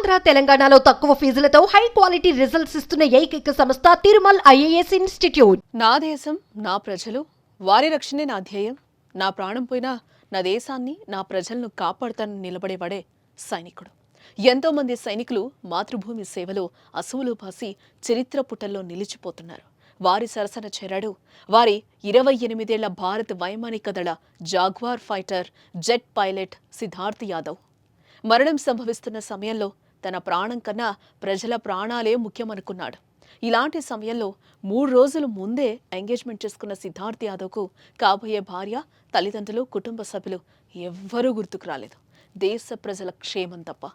ఆంధ్ర తెలంగాణలో తక్కువ ఫీజులతో high quality results ఇస్తున్న ఏకైక సంస్థ తిరుమల్ ఐఏఎస్ ఇన్స్టిట్యూట్. నా దేశం, నా ప్రజలు, వారి రక్షణే నా ధ్యేయం. నా ప్రాణం పోయినా నా దేశాన్ని, నా ప్రజలను కాపాడుతానని నిలబడేవాడే సైనికుడు. ఎంతో మంది సైనికులు మాతృభూమి సేవలో అసువులు బాసి చరిత్ర పుటల్లో నిలిచిపోతున్నారు. వారి సరసన చేరాడు వారి 28 ఏళ్ల భారత వైమానిక దళ jaguar fighter jet pilot Siddharth Yadav. మరణం సంభవిస్తున్న సమయంలో తన ప్రాణం కన్నా ప్రజల ప్రాణాలే ముఖ్యమనుకున్నాడు. ఇలాంటి సమయంలో 3 రోజుల ముందే ఎంగేజ్మెంట్ చేసుకున్న సిద్ధార్థ్ యాదవ్కు కాబోయే భార్య, తల్లిదండ్రులు, కుటుంబ సభ్యులు ఎవ్వరూ గుర్తుకు రాలేదు, దేశ ప్రజల క్షేమం తప్ప.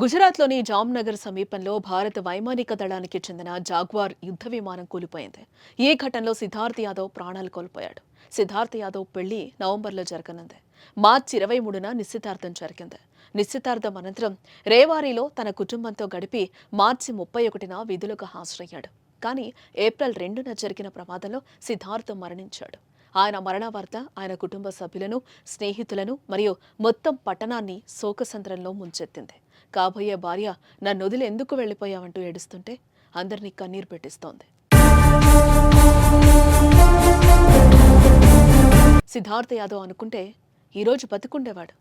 గుజరాత్లోని జామ్నగర్ సమీపంలో భారత వైమానిక దళానికి చెందిన జాగ్వార్ యుద్ధ విమానం కూలిపోయింది. ఈ ఘటనలో సిద్ధార్థ్ యాదవ్ ప్రాణాలు కోల్పోయాడు. సిద్ధార్థ్ యాదవ్ పెళ్లి నవంబర్లో జరగనుంది. మార్చి 23న నిశ్చితార్థం జరిగింది. నిశ్చితార్థం అనంతరం రేవారీలో తన కుటుంబంతో గడిపి మార్చి 31న విధులకు హాజరయ్యాడు. కానీ ఏప్రిల్ 2న జరిగిన ప్రమాదంలో సిద్ధార్థ్ మరణించాడు. ఆయన మరణ వార్త ఆయన కుటుంబ సభ్యులను, స్నేహితులను మరియు మొత్తం పట్టణాన్ని శోకసంద్రంలో ముంచెత్తింది. కాబోయే భార్య నన్నొదిలి ఎందుకు వెళ్లిపోయావంటూ ఏడుస్తుంటే అందరినీ కన్నీరు పెట్టిస్తోంది. సిద్ధార్థ్ యాదవ్ అనుకుంటే ఈరోజు బతికుండేవాడు.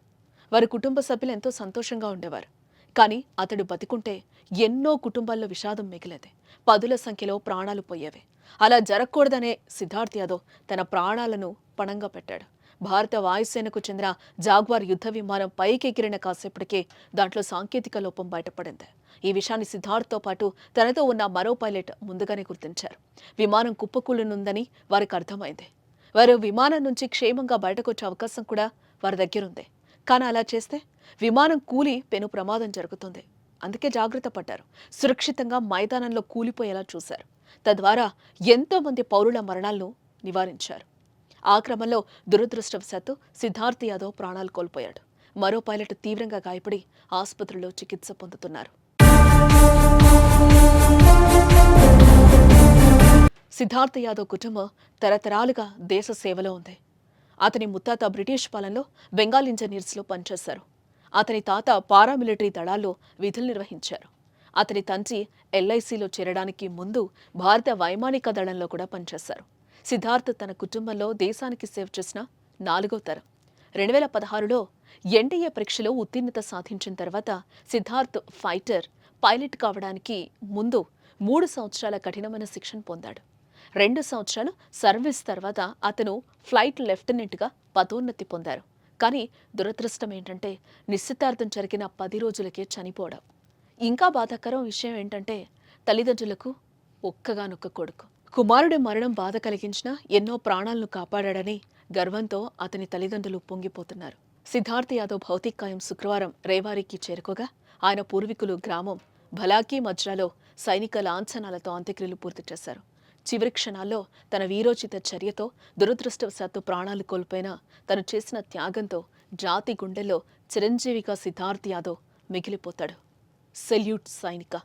వారి కుటుంబ సభ్యులు ఎంతో సంతోషంగా ఉండేవారు. కానీ అతడు బతికుంటే ఎన్నో కుటుంబాల్లో విషాదం మిగిలేది. 10ల సంఖ్యలో ప్రాణాలు పోయేవి. అలా జరగకూడదనే సిద్ధార్థ్ యాదవ్ తన ప్రాణాలను పణంగా పెట్టాడు. భారత వాయుసేనకు చెందిన జాగ్వార్ యుద్ధ విమానం పైకి ఎగిరిన కాసేపటికే దాంట్లో సాంకేతిక లోపం బయటపడింది. ఈ విషయాన్ని సిద్ధార్థ్తో పాటు తనతో ఉన్న మరో పైలట్ ముందుగానే గుర్తించారు. విమానం కుప్పకూలనుందని వారికి అర్థమైంది. వారు విమానం నుంచి క్షేమంగా బయటకొచ్చే అవకాశం కూడా వారి దగ్గరుంది. కానీ అలా చేస్తే విమానం కూలి పెను ప్రమాదం జరుగుతుంది. అందుకే జాగ్రత్త పడ్డారు. సురక్షితంగా మైదానంలో కూలిపోయేలా చూశారు. తద్వారా ఎంతో మంది పౌరుల మరణాలను నివారించారు. ఆ క్రమంలో దురదృష్టవశాత్తు సిద్ధార్థ్ యాదవ్ ప్రాణాలు కోల్పోయాడు. మరో పైలట్ తీవ్రంగా గాయపడి ఆసుపత్రిలో చికిత్స పొందుతున్నారు. సిద్ధార్థ్ యాదవ్ కుటుంబం తరతరాలుగా దేశ సేవలో ఉంది. అతని ముత్తాత బ్రిటిష్ పాలనలో బెంగాల్ ఇంజనీర్స్లో పనిచేశారు. అతని తాత పారామిలిటరీ దళాల్లో విధులు నిర్వహించారు. అతని తండ్రి ఎల్ఐసిలో చేరడానికి ముందు భారత వైమానిక దళంలో కూడా పనిచేశారు. సిద్ధార్థ్ తన కుటుంబంలో దేశానికి సేవ చేసిన 4వ తరం. 2016లో ఎన్డీఏ పరీక్షలో ఉత్తీర్ణత సాధించిన తర్వాత సిద్ధార్థ్ ఫైటర్ పైలట్ కావడానికి ముందు 3 సంవత్సరాల కఠినమైన శిక్షణ పొందాడు. 2 సంవత్సరాలు సర్వీస్ తర్వాత అతను ఫ్లైట్ లెఫ్టినెంట్గా పదోన్నతి పొందారు. కానీ దురదృష్టం ఏంటంటే నిశ్చితార్థం జరిగిన 10 రోజులకే చనిపోవడం. ఇంకా బాధాకరం విషయం ఏంటంటే తల్లిదండ్రులకు ఒక్కగానొక్క కొడుకు. కుమారుడి మరణం బాధ కలిగించినా ఎన్నో ప్రాణాలను కాపాడాడని గర్వంతో అతని తల్లిదండ్రులు పొంగిపోతున్నారు. సిద్ధార్థ్ యాదవ్ భౌతికాయం శుక్రవారం రేవారీకి చేరుకోగా ఆయన పూర్వీకులు గ్రామం భలాకీ మజ్రాలో సైనిక లాంఛనాలతో అంత్యక్రియలు పూర్తి చేశారు. చివరి క్షణాల్లో తన వీరోచిత చర్యతో దురదృష్టవశాత్తు ప్రాణాలు కోల్పోయినా తను చేసిన త్యాగంతో జాతి గుండెల్లో చిరంజీవిగా సిద్ధార్థ్ యాదవ్ మిగిలిపోతాడు. సెల్యూట్ సైనిక.